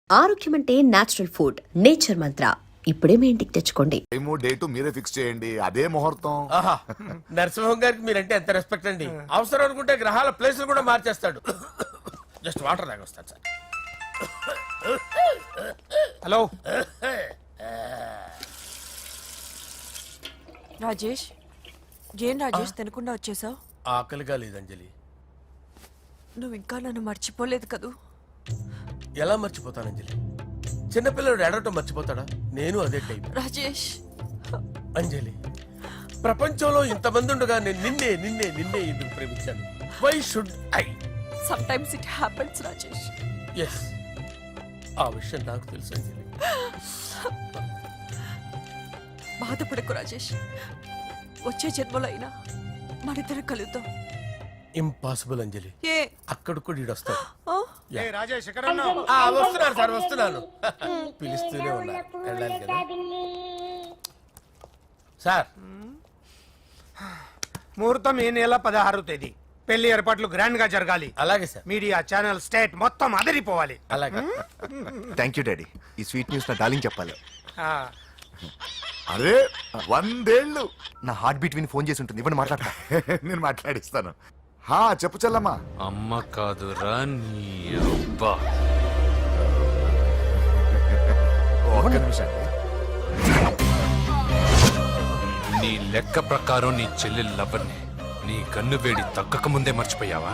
ఆరోగ్యం అంటే natural food. Nature మంత్ర ఇప్పుడే మీ ఇంటికి తెచ్చుకోండి. డేటు మీరే ఫిక్స్ చేయండి, అదే ముహూర్తం. నరసింహం గారికి మీరంటే ఎంత రెస్పెక్ట్ అండి. అవసరం అనుకుంటే గ్రహాల ప్లేసులు కూడా మార్చేస్తాడు. జస్ట్ వాటర్ తాగొస్తాను సార్. హలో రాజేష్, ఏం రాజేష్ తినకుండా వచ్చేసావు? ఆకలిగా లేదు అంజలి. నువ్వు ఇంకా నన్ను మర్చిపోలేదు కదూ? ఎలా మర్చిపోతాను అంజలి? చిన్నపిల్లడు ఏడవటం మర్చిపోతాడా? నేను అదే టైప్. రాజేష్, అంజలి, ప్రపంచంలో ఇంతమంది ఉండగా నేను నిన్నే నిన్నే నిన్నే ఎందుకు ప్రేమించాను? Why should I? Sometimes it happens Rajesh. Yes, ఆ విషయం నాకు తెలుసు అంజలి. బాధపడకు రాజేష్, వచ్చే జన్మలో అయినా మనిద్దరం కలుద్దాం. ఇంపాసిబుల్ అంజలి. ఏ అక్కడ కూడా ఈడొస్తాడు. ఆ? రాజేష్ ఎక్కడ వస్తున్నాను సార్, వస్తున్నాను. పిలుస్తూనే ఉన్నారు, వెళ్ళాలి కదా సార్. ముహూర్తం ఈ నెల 16వ తేదీ. పెళ్లి ఏర్పాట్లు గ్రాండ్ గా జరగాలి. అలాగే సార్. మీడియా ఛానల్ స్టేట్ మొత్తం అదిరిపోవాలి. అలాగే. Thank you daddy. ఈ స్వీట్ న్యూస్ నా డార్లింగ్ చెప్పాలి. అరే 100 ఏళ్ళు. నా హార్ట్ బీట్ విని ఫోన్ చేసి ఉంటుంది, ఇవ్వండి మాట్లాడతా. నేను మాట్లాడిస్తాను. చెప్పు చెల్లమ్మా. అమ్మ కాదురా నీ అబ్బా. ఒక్క నిమిషం. నీ లెక్క ప్రకారం నీ చెల్లెలు లవర్ని నీ కన్ను వేడి తగ్గక ముందే మర్చిపోయావా?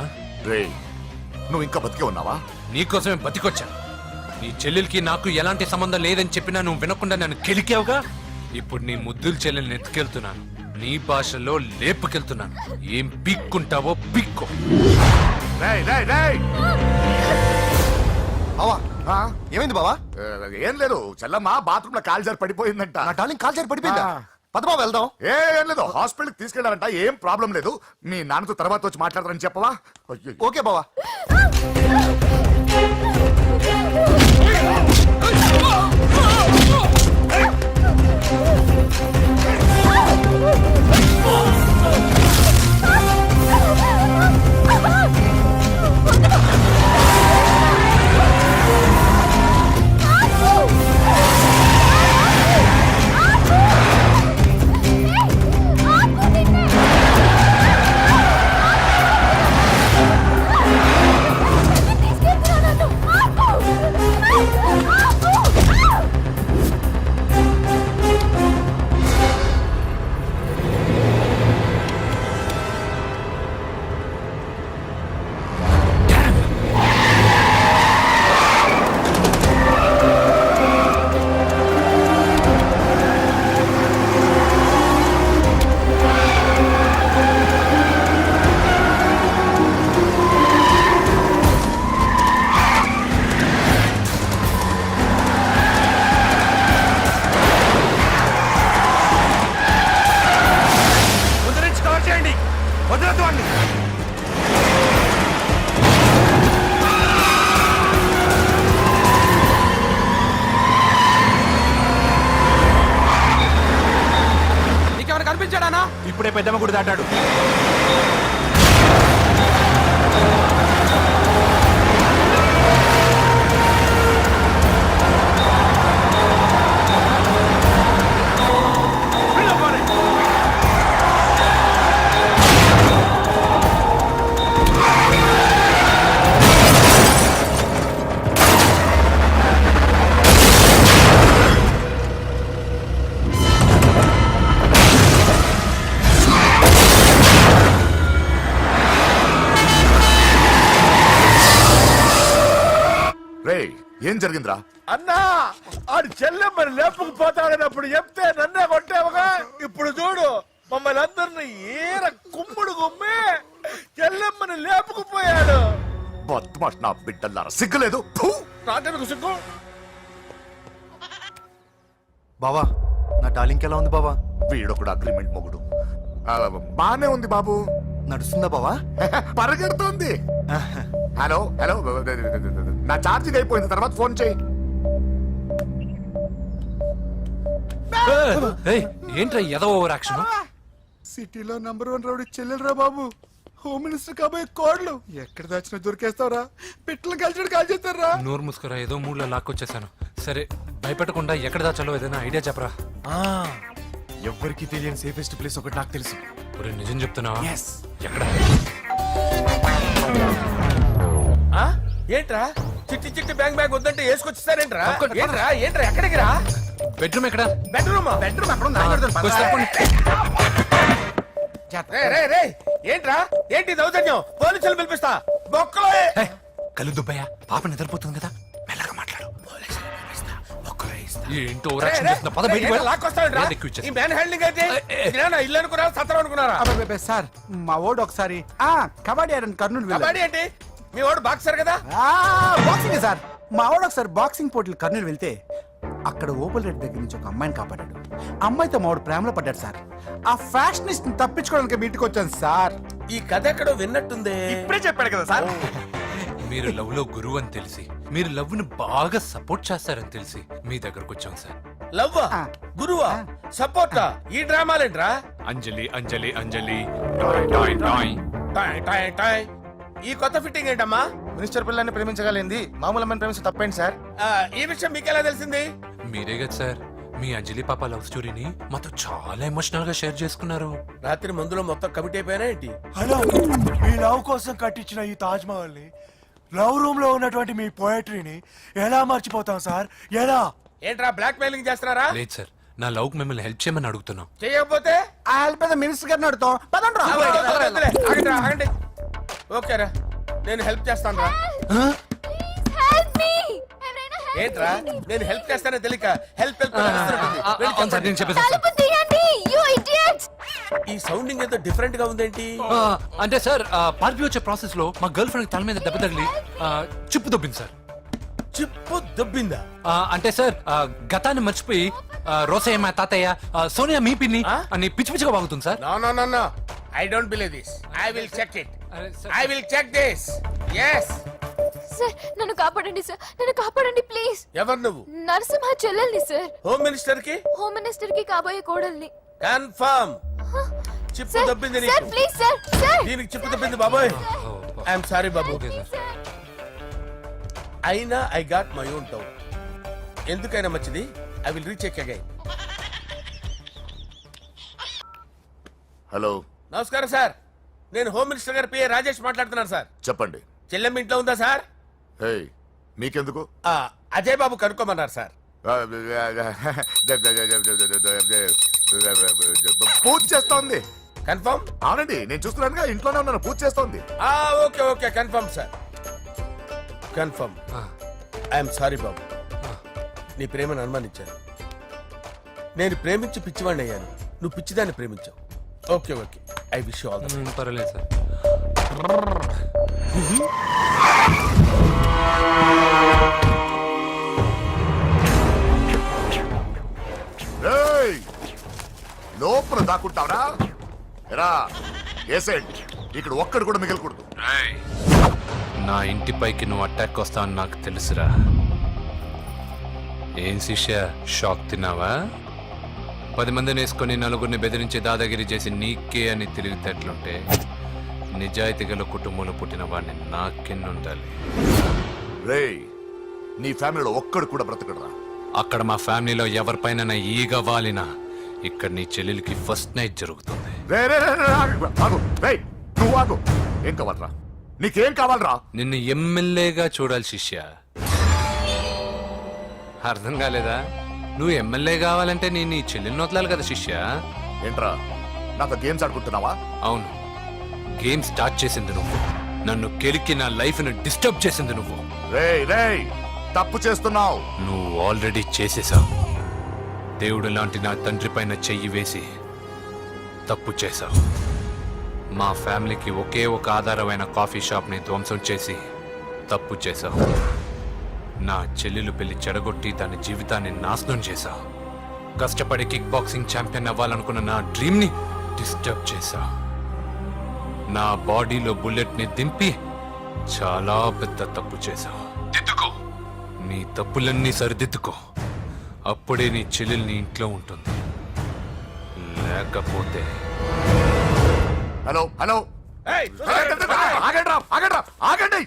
రేయ్, నువ్వు ఇంకా బతికే ఉన్నావా? నీకోసమే బతికొచ్చా. నీ చెల్లెలకి నాకు ఎలాంటి సంబంధం లేదని చెప్పినా నువ్వు వినకుండా నన్ను కెలికావుగా. ఇప్పుడు నీ ముద్దుల చెల్లెల్ని ఎత్తుకెళ్తున్నాను, నీ భాషలో లేపుకెళ్తున్నాను. ఏం పిక్కుంటావో పిక్కో. రేయ్ రేయ్ రేయ్. బావా, ఏమైంది బావా? ఏం లేదు, చెల్లమ్మ బాత్రూమ్ లో కాలు జారి పడిపోయిందంట. నా డార్లింగ్ కాల్ చేరి పడిపోయిందా? పద బావ వెళ్దాం. ఏం లేదు, హాస్పిటల్ తీసుకెళ్లారంట. ఏం ప్రాబ్లం లేదు. మీ నాన్నతో తర్వాత వచ్చి మాట్లాడతారని చెప్పవా? ఓకే బావా. ఇప్పుడే పెద్దమ్మ గుడి దాటాడు. ఏం జరిగిందిరా? అన్నా, ఆడు చెల్లెమ్మని లేపుకుపోతాడన్నప్పుడు చెప్తే నన్నే కొట్టావుగా. ఇప్పుడు చూడు, మమ్మల్ని అందరిని ఏర కుమ్ముడు గుమ్మి చెల్లెమ్మని లేపుకుపోయాడు. బద్మాష్ నా బిడ్డల్లారా, సిగ్గులేదు? నాకెందుకు సిగ్గు? బావా, నా డార్లింగ్ ఎలా ఉంది బావా? వీడొకడు అగ్రిమెంట్ మొగుడు. బానే ఉంది బాబు. నడుస్తుందా బావా? పరిగెడుతోంది. హలో హలో, నా ఛార్జింగ్ అయిపోయింది, తర్వాత ఫోన్ చేయి. ఏంట్రా ఏదో ఓవర్ యాక్షన్? సిటీలో నంబర్ 1 రౌడీ చెల్లెలరా బాబు. హోమ్ మినిస్టర్ కాబోయే కోడలు ఎక్కడ దాచిన దొరికేస్తావురా పిట్టలు కలిసి కాల్ చేస్తారా నోరు మూసుకురా, ఏదో మూడ్లో లాక్కొచ్చేసాను. సరే, భయపెట్టకుండా ఎక్కడ దాచాలో ఏదైనా ఐడియా చెప్పరా. ఎవ్వరికి తెలియని సేఫెస్ట్ ప్లేస్ ఒకటి నాకు తెలుసు. ఒరే, నిజం చెప్తున్నావా? Yes. ఎక్కడ? ఆ? ఏంట్రా చిట్టి చిట్టి బ్యాంక్ బ్యాగ్ వద్దంటే వేసుకొచ్చేసారేంట్రా? ఏంట్రా ఏంట్రా ఎక్కడికి రా? బెడ్రూమ్ ఎక్కడ? బెడ్రూమ్ అక్కడ ఉంది, కొంచెం తప్పండి. రే రే రే ఏంట్రా ఏంటి దౌర్జన్యం? పోలీసులు పిలిపిస్తా బొక్కలో ఏ, కళ్ళు దుబ్బయ్యా, పాప నిద్రపోతుంది కదా, మెల్లగా మాట్లాడు. ఏంటో ఓవరాక్షన్ చేస్తున్నా, పద బయటికి వెళ్ళు. లాక్కొస్తావేంట్రా? లేదు, ఎక్కువ ఈ ఇచ్చేస్తా. మ్యాన్ హ్యాండింగ్ అయితే ఇదేనా ఇల్లు అనుకున్నారా సత్రం అనుకున్నారా? అబ్బబ్బబ్బే, సార్ మా ఓడు ఒకసారి కబడ్డీ ఆడని కర్నూలు వెళ్ళాడు. కబడ్డీ ఏంటి మీ వాడు బాక్సర్ కదా? Boxing sir. మా వాడు ఒకసారి బాక్సింగ్ పోటీలు కర్నూలు వెళ్తే అక్కడ ఓపెల్ రెడ్డి దగ్గర నుంచి ఒక అమ్మాయిని కాపాడాడు. అమ్మాయితో మా వాడు ప్రేమలో పడ్డాడు సార్. ఆ ఫ్యాషనిస్ట్ తప్పించుకోవడానికి మీ ఇంటికి వచ్చాను సార్. ఈ కథ ఎక్కడో విన్నట్టుంది. ఇప్పుడే చెప్పాడు కదా సార్. మీరు లవ్ లో గురువు అని తెలిసి, మీరు లవ్ ను బాగా సపోర్ట్ చేస్తారని తెలిసి మీ దగ్గరకు వచ్చాం సార్. లవ్వా గురువా సపోర్టా ఈ డ్రామాలేంట్రా? Anjali Anjali Anjali toy toy toy. Toy toy toy. ఈ కొత్త ఫిట్టింగ్ ఏంటమ్మా? మినిస్టర్ పిల్లని ప్రేమించగలిగింది మామూలు అమ్మని ప్రేమించి తప్పేంటి సార్? ఈ విషయం మీకెలా తెలిసింది? మీరే కదా సార్ మీ అంజలి పాప లవ్ స్టోరీని మాతో చాలా ఎమోషనల్ గా షేర్ చేసుకున్నారు. రాత్రి మందులో మొత్తం కమిట్ అయిపోయినా ఏంటి? హలో, మీ లవ్ కోసం కట్టించిన ఈ తాజ్ మహల్ ని, లవ్ రూమ్ లో ఉన్నటువంటి మీ పోయట్రీని ఎలా మర్చిపోతాం సార్? ఎలా? ఏంట్రా బ్లాక్ మెయిలింగ్ చేస్తున్నారా? లేదు సార్, నా లవ్ కు మిమ్మల్ని హెల్ప్ చేయమని అడుగుతున్నాం. చేయకపోతే ఆ హెల్ప్ అయితే మినిస్టర్ గారిని అడుగుతాం. పదండ్రా. వద్దులే, ఆగండి, ఆగండి. ఓకేరా నేను హెల్ప్ చేస్తాను రా. ఏంట్రా నేను హెల్ప్ చేస్తానో తెలియక హెల్ప్ అవును సార్, నేను చెప్పేసాను సార్. ఈ సౌండింగ్ ఏదో డిఫరెంట్ గా ఉందేంటి? అంటే సార్, పార్టీ వచ్చే ప్రాసెస్ లో మా గర్ల్ ఫ్రెండ్ తల మీద దెబ్బ తగిలి చిప్పు దొబ్బింది సార్. చిప్పు దొబ్బిందా? అంటే సార్, గతాన్ని మర్చిపోయి రోసయ్య మా తాతయ్య, సోనియా మీ పిన్ని అని పిచ్చి పిచ్చిగా వాగుతుంది sir. No no no no, I don't believe this. I will check it. అరే sir, I will check this. yes sir నన్ను కాపాడండి సార్, నన్ను కాపాడండి ప్లీజ్. ఎవరు నువ్వు? నరసింహ చెల్లెల్ని సార్, హోమ్ మినిస్టర్ కి హోమ్ మినిస్టర్ కి కాబోయే కోడల్ని. కన్ఫర్మ్ చిప్పు సార్ దొబ్బింది సార్ నీకు. ప్లీజ్ సార్, సార్ దీనికి చిప్పు దొబ్బింది బాబోయ్. ఐఎమ్ సారీ బాబు. Okay sir. అయినా I got my own town. ఎందుకైనా మంచిది, I will recheck again. Hello నమస్కారం సార్, నేను హోమ్ మినిస్టర్ గారి పిఏ రాజేష్ మాట్లాడుతున్నాను సార్. చెప్పండి. చెల్లెమ్మ ఇంట్లో ఉందా సార్? హే మీకెందుకు? అజయ్ బాబు కనుక్కోమన్నారు సార్. పూజ చేస్తోంది. కన్ఫర్మ్? అవునండి, నేను చూస్తున్నానుగా, ఇంట్లోనే ఉన్నాను, పూజ చేస్తోంది. Okay okay confirm sir, confirm. I'm sorry బాబు, నీ ప్రేమను అనుమానించాను. నేను ప్రేమించి పిచ్చివాడిని అయ్యాను, నువ్వు పిచ్చిదాన్ని ప్రేమించావు. Okay okay, I wish you all the best. పర్వాలేదు సార్. ఏయ్! లోపల దాక్కుంటావరా? ఎరా ఏసేంటి, ఇక్కడ ఒక్కడు కూడా మిగలకూడదు. నా ఇంటిపైకి నువ్వు అటాక్ వస్తావని నాకు తెలుసురా. ఏం శిష్య, షాక్ తిన్నావా? 10 మందిని వేసుకొని నలుగురిని బెదిరించి దాదాగిరి చేసి నీకే అని తిరిగితేట్లుంటే నిజాయితీ గల కుటుంబంలో పుట్టిన వాడిని నాకెన్నుండాలి. రేయ్, నీ ఫ్యామిలీలో ఒక్కడు కూడా బ్రతకడరా. అక్కడ మా ఫ్యామిలీలో ఎవరిపైన ఈగ వాలినా ఇక్కడ నీ చెల్లెలికి ఫస్ట్ నైట్ జరుగుతుంది. రే రే రే రే, ఆగు. రేయ్, నువ్వు ఆగు. ఏం కావాలరా? నీకేం కావాలరా? నిన్ను ఎమ్మెల్యేగా చూడాలి శిష్య. అర్థం కాలేదా? నువ్వు ఎమ్మెల్యే కావాలంటే నేను నీ చెల్లెల్ని వదలాలి కదా శిష్య. ఏంట్రా నాతో గేమ్స్ ఆడుకుంటున్నావా? అవును, గేమ్ స్టార్ట్ చేసింది నువ్వు, నన్ను కెలికి నా లైఫ్ ను డిస్టర్బ్ చేసింది నువ్వు. రేయ్ రేయ్, తప్పు చేస్తున్నావు. నువ్వు ఆల్రెడీ చేసేసావు. దేవుడు లాంటి నా తండ్రి పైన చెయ్యి వేసి తప్పు చేశావు. మా ఫ్యామిలీకి ఒకే ఒక ఆధారమైన కాఫీ షాప్ని ధ్వంసం చేసి తప్పు చేశావు. నా చెల్లెలు పెళ్లి చెడగొట్టి దాని జీవితాన్ని నాశనం చేశావు. కష్టపడి కిక్ బాక్సింగ్ ఛాంపియన్ అవ్వాలనుకున్న నా డ్రీమ్ని డిస్టర్బ్ చేశావు. నా బాడీలో బుల్లెట్ని దింపి చాలా పెద్ద తప్పు చేశావు. దిద్దుకో, నీ తప్పులన్నీ సరిదిద్దుకో, అప్పుడే నీ చెల్లెలు నీ ఇంట్లో ఉంటుంది. లేకపోతే హలో హలో, ఏయ్, ఆగండి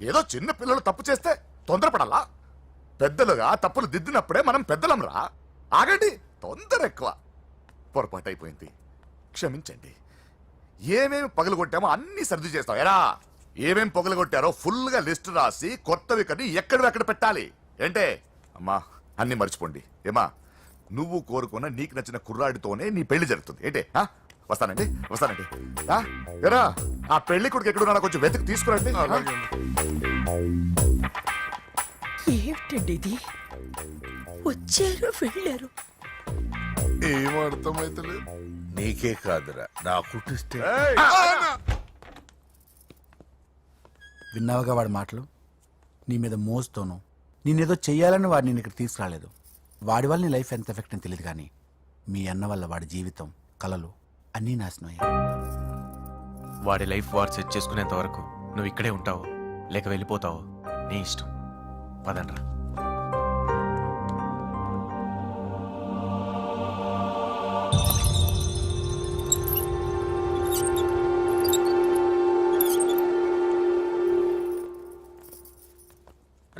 ఏదో చిన్న పిల్లలు తప్పు చేస్తే తొందరపడాలా? పెద్దలుగా తప్పులు దిద్దినప్పుడే మనం పెద్దలంరా. ఆగండి, తొందర ఎక్కువ. పొరపాటు అయిపోయింది, క్షమించండి. ఏమేమి పగలగొట్టామో అన్ని సర్ది చేస్తాం. ఎరా ఏమేం పగలగొట్టారో ఫుల్ గా లిస్ట్ రాసి కొత్తవి కని ఎక్కడ పెట్టాలి. ఏంటే అమ్మా, అన్ని మర్చిపోండి. ఏమా, నువ్వు కోరుకున్న నీకు నచ్చిన కుర్రాడితోనే నీ పెళ్లి జరుగుతుంది. ఏంటే వస్తానండి. ఎరా ఆ పెళ్లి కొడుకు ఎక్కడున్నా కొంచెం వెతికి తీసుకురండి. ఏమిటండి ఇది? వచ్చారు వెళ్ళారు. ఏం అర్థమైతలేదు. నీకే కాదురా నా కుట్టిస్తే. విన్నావుగా వాడి మాటలు? నీ మీద మోజుతోనూ నేనేదో చెయ్యాలని వాడు నేను ఇక్కడ తీసుకురాలేదు. వాడి వల్ల నీ లైఫ్ ఎంత ఎఫెక్ట్ అని తెలియదు, కానీ మీ అన్న వల్ల వాడి జీవితం, కలలు అన్నీ నాశనం అయ్యాయి. వాడి లైఫ్ వాడు సెట్ చేసుకునేంత వరకు నువ్వు ఇక్కడే ఉంటావు లేక వెళ్ళిపోతావు, నీ ఇష్టం. పదండ్రా.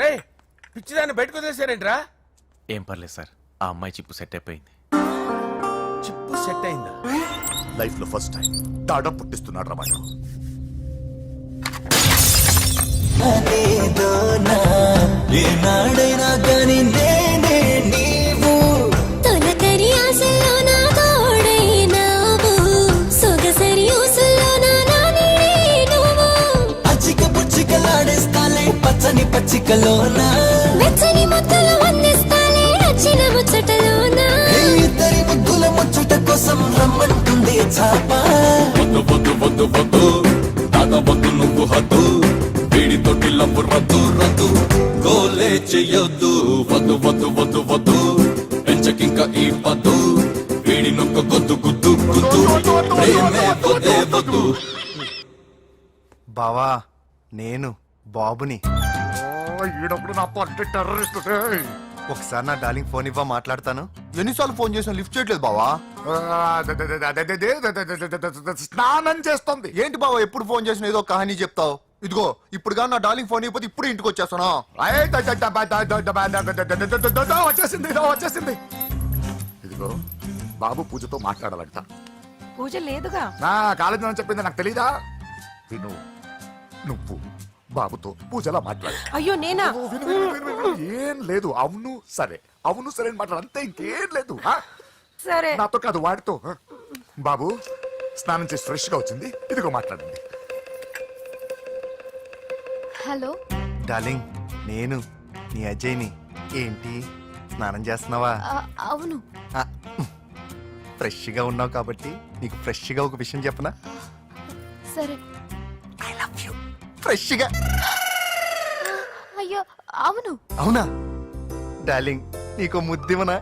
రే పిచ్చిదాన్ని బయటకు వదిలేశారేంట్రా? ఏం పర్లేదు సార్, ఆ అమ్మాయి చిప్పు సెట్ అయిపోయింది. చిప్పు సెట్ అయిందా? లైఫ్ లో ఫస్ట్ టైం తాడ పుట్టిస్తున్నాడు రా వాడు. ఏనాడైనా కానీ నేనే నీవు తొలకరి ఆశల్లో నా తోడైనావు సొగసరి ఊసుల్లో నా నాని నువ్వు అచ్చిక పుచ్చికలాడేస్తాలే పచ్చని పచ్చికలోన వెచ్చని ముద్దలు అందిస్తాలే నచ్చిన ముచ్చటలోన ఇద్దరి ముగ్గుల ముచ్చట కోసం రమ్మంటుంది చాప వద్దు వద్దు వద్దు వద్దు తాగవద్దు నువ్వు హద్దు వీడి తోటి లవ్వు రద్దు రద్దు గోలే చెయ్యొద్దు వద్దు వద్దు వద్దు వద్దు పెంచకింక ఈ పద్దు వీడి నొక్క గొద్దు గుద్దు గుద్దు ప్రేమే వద్దే వద్దు. బావా, నేను బాబుని. ఈడప్పుడు నా పట్టి టెర్రరిస్ట్. ఒకసారి నా డార్లింగ్ ఫోన్ ఇవ్వ, మాట్లాడతాను. ఎన్నిసార్లు ఫోన్ చేసినా లిఫ్ట్ చేయట్లేదు బావా. స్నానం చేస్తుంది. ఏంటి బావా, ఎప్పుడు ఫోన్ చేసినా ఏదో కహానీ చెప్తావు. ఇదిగో ఇప్పుడు నా డార్లింగ్ ఫోన్ ఇవ్వకపోతే ఇప్పుడు ఇంటికి వచ్చేస్తాను. వచ్చేసింది. ఇదిగో బాబు పూజతో మాట్లాడాలంట. పూజ లేదుగా. నా కాలేజీ అని చెప్పింది నాకు తెలీదా? విను, నువ్వు బాబుతో పూజలా మాట్లాడు. అయ్యో నేనా? ఏం లేదు. అవును సరే, అవును సరే అని మాట్లాడు, అంతే, ఇంకేం లేదు. సరే. నాతో కాదు, వాడితో. బాబు స్నానం చేసి ఫ్రెష్ గా వచ్చింది, ఇదిగో మాట్లాడండి. హలో డార్లింగ్, నేను నీ అజయ్ని. ఏంటి స్నానం చేస్తున్నావా? అవును. ఫ్రెష్ గా ఉన్నావు కాబట్టి నీకు ఫ్రెష్ గా ఒక విషయం చెప్పనా? సరే. I love you. ఫ్రెష్ గా. అయ్యో అవును. అవునా డార్లింగ్, నీకు ముద్దివనా?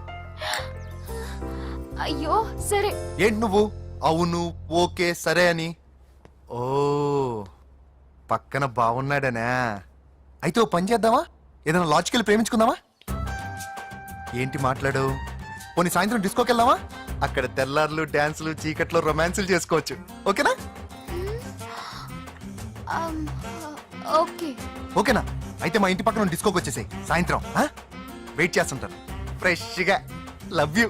అయ్యో సరే. ఏంటి నువ్వు అవును ఓకే సరే అని? ఓ, పక్కన బాగున్నాడనా? అయితే ఓ పని చేద్దామా, ఏదైనా లాజికల్ ప్రేమించుకుందామా? ఏంటి మాట్లాడు? పోనీ సాయంత్రం డిస్కోకి వెళ్దామా? అక్కడ తెల్లార్లు డాన్సులు చీకట్లో రొమాన్సులు చేసుకోవచ్చు. ఓకేనా? ఓకే. ఓకేనా? అయితే మా ఇంటి పక్కన డిస్కోకి వచ్చేసాయి సాయంత్రం. వెయిట్ చేస్తుంటాను ఫ్రెష్గా. Love you.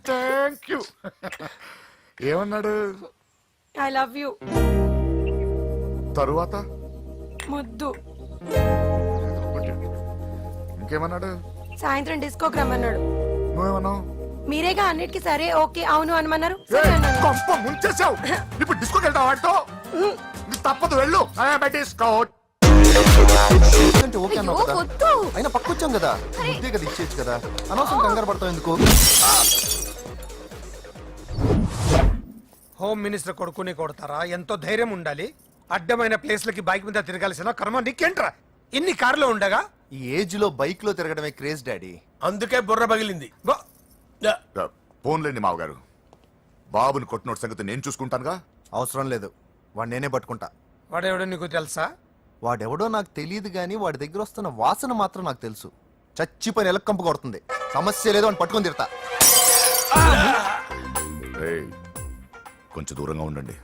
Thank you. ఏమన్నాడు? I love you. తరువాత ముద్దు. ఇంకేమన్నాడు? సాయంత్రం డిస్కోకి రమ్మన్నాడు. నువ్వేమన్నావు? మీరేగా అన్నిటికీ సరే ఓకే అవును అనమన్నారు. సరే అన్నాను. కొంప ముంచేసావు. ఇప్పుడు డిస్కోకి వెళ్తావు వాడితో? తప్పదు, వెళ్ళు. డిస్కో. అంటే ఓకే అన్నావు కదా, వద్దు. అయినా పక్క వచ్చాం కదా, ముద్దే కదా ఇచ్చేయచ్చు కదా, అనవసరం కంగారు పడతావు ఎందుకు? హోమ్ మినిస్టర్ కొడుకుని కొడతారా? ఎంతో ధైర్యం ఉండాలి. అడ్డమైన ప్లేస్లకి బైక్ మీద తిరగాల్సిన కర్మ నీకేంట్రా? ఇన్ని కార్లో ఉండగా ఈ ఏజ్ లో బైక్ లో తిరగడమే క్రేజ్ డాడీ. అందుకే బుర్ర పగిలింది. ఫోన్లేండి మావగారు, బాబుని కొట్టినోటి సంగతి నేను చూసుకుంటానుగా. అవసరం లేదు, వాడు నేనే పట్టుకుంటా. వాడెవడో నీకు తెలుసా? వాడెవడో నాకు తెలియదు గానీ వాడి దగ్గర వస్తున్న వాసన మాత్రం నాకు తెలుసు. చచ్చిపోయిన ఎలక్కంపు కొడుతుంది. సమస్య లేదు అని పట్టుకొని తిడతా. కొంచెం దూరంగా ఉండండి.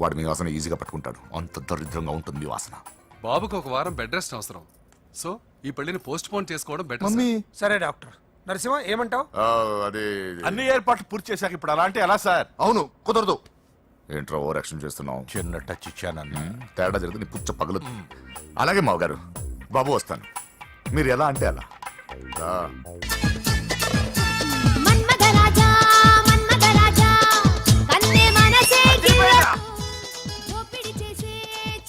వాడు మీ వాసన ఈజీగా పట్టుకుంటాడు. అంత దరిద్రంగా ఉంటుంది మీ వాసన. బాబుకి ఒక వారం బెడ్ రెస్ట్ అవసరం. సో ఈ పెళ్లిని పోస్ట్ పోన్ చేసుకోవడం బెటర్. మమ్మీ సరే డాక్టర్ నరసింహ ఏమంటావు? అదే అన్ని ఏర్పాట్లు పూర్తి చేశాక ఇప్పుడు అలాంటి ఎలా సార్? అవును కుదరదు. ఏంట్రా ఓవర్ యాక్షన్ చేస్తున్నావు? చిన్న టచ్ ఇచ్చానన్న. తేడా జరిగితే నీ పుచ్చ పగలు. అలాగే మావగారు, బాబు వస్తాను. మీరు ఎలా అంటే అలా. రా. మన్మథరాజా మన్మథరాజా కన్నే మనసే దోపిడి చేసే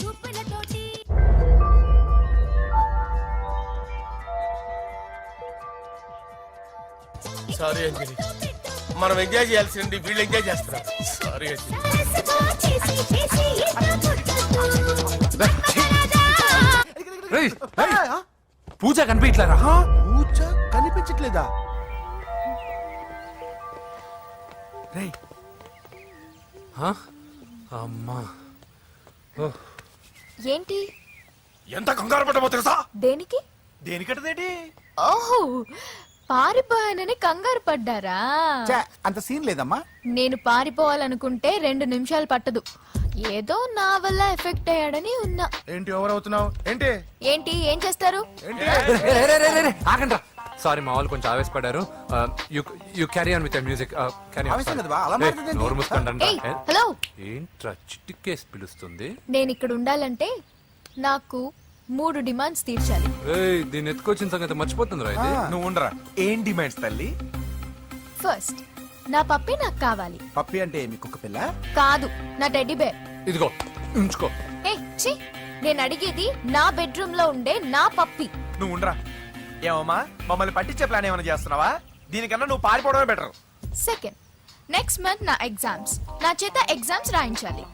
చూపులతోటి సారీ అంజలి, మనం ఎంజాయ్ చేయాల్సింది వీళ్ళు ఎంజాయ్ చేస్తున్నారు. సారీ అంజలి. సరసగా చేసి చేసి రేయ్, పూజ కనిపించట్లేరా? పూజ కనిపించట్లేదా? రేయ్ హ? అమ్మా ఏంటి? ఎంత కంగారు పడ్డమో తెలుసా? దేనికి? దేనికట్టదేటి? ఓహో, పారిపోయానని కంగారు పడ్డారా? ఛే, అంత సీన్ లేదమ్మా. నేను పారిపోవాలనుకుంటే 2 నిమిషాలు పట్టదు. ఏదో నా వల్ల ఎఫెక్ట్ అయ్యాడని ఉన్నా. ఏంటి ఓవర్ అవుతున్నావు? ఏంటి ఏంటి ఏం చేస్తారు? ఆగండ్రా. సారీ, మా వాళ్ళు కొంచెం ఆవేశపడ్డారు. You carry on with music. ఆవేశం కదా బా, అలా మాట్లాడేదేంటి? నోరు మూసుకోండి. ఏయ్, హలో. ఏంట్రా చిట్టికేసి పిలుస్తుంది? నేను ఇక్కడ ఉండాలంటే నాకు 3 డిమాండ్స్ తీర్చాలి. ఏయ్, దీన్ని ఎత్తుకొచ్చిన సంగతి మర్చిపోతుందిరా ఇది. నువ్వు ఉండరా. ఏం డిమాండ్స్ తల్లి? ఫస్ట్, నా పప్పి నాకు కావాలి. పప్పి అంటే మీ కుక్క పిల్ల? కాదు, నా టెడ్డీ బేర్. ఇదిగో ఉంచుకో. ఏ ఛీ, నేను అడిగేది నా బెడ్రూమ్ లో ఉండే నా పప్పి. నువ్వు ఉండరా. ఏమమ్మా, మమ్మల్ని పట్టించే ప్లాన్ ఏమైనా చేస్తున్నావా? దీనికన్నా నువ్వు పారిపోవడమే బెటర్. సెకండ్, నెక్స్ట్ మంత్ నా ఎగ్జామ్స్, నా చేత ఎగ్జామ్స్ రాయించాలి.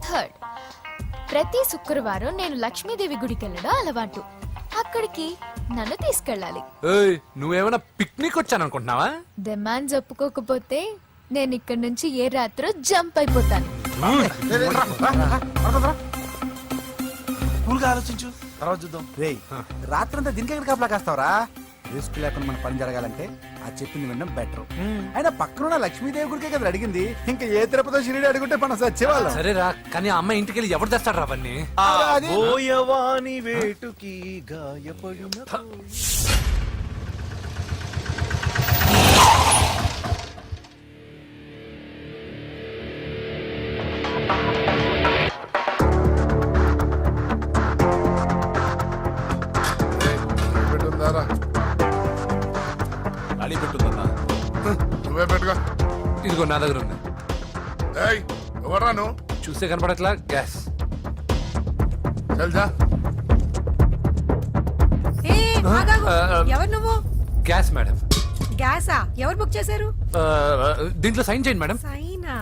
థర్డ్, ప్రతి శుక్రవారం నేను లక్ష్మీదేవి గుడికి వెళ్ళడం అలవాటు. అక్కడికి నన్ను తీసుకెళ్ళాలి. ఏయ్, నువ్వేమైనా పిక్నిక్ వచ్చాననుకుంటున్నావా? డిమాండ్స్ ఒప్పుకోకపోతే నేను ఇక్కడి నుంచి ఏ రాత్రో జంప్ అయిపోతాను. కూల్గా ఆలోచించు, తర్వాత చూద్దాం. రేయ్ రాత్రంతా దీనికి ఎక్కడ కాపలా కాస్తావరా? రిస్క్ లేకుండా మన పని జరగాలంటే ఆ చెప్పింది వినడం బెటర్. అయినా పక్కన లక్ష్మీదేవి గుడికే కదా అడిగింది. ఇంకా ఏ తిరుపతి షిరిడి అడుగుంటే మనం సచ్చేవాళ్ళం. సరేరా, కానీ ఆ అమ్మాయి ఇంటికి వెళ్ళి ఎవరు తెస్తాడు రా అవన్నీ? బోయవాని వేటుకి గాయపడిన అడి పెట్టుందన్నా. నువ్వే పెట్టుకో. ఇదిగో నా దగ్గర ఉంది. ఏయ్, ఎవరా నువ్వు? చూస్తే కనపడట్లా? గ్యాస్. చల్జా. ఎవరు నువ్వు? Gas madam. గ్యాసా? ఎవరు బుక్ చేశారు? దీంట్లో సైన్ చేయండి మేడం. సైనా?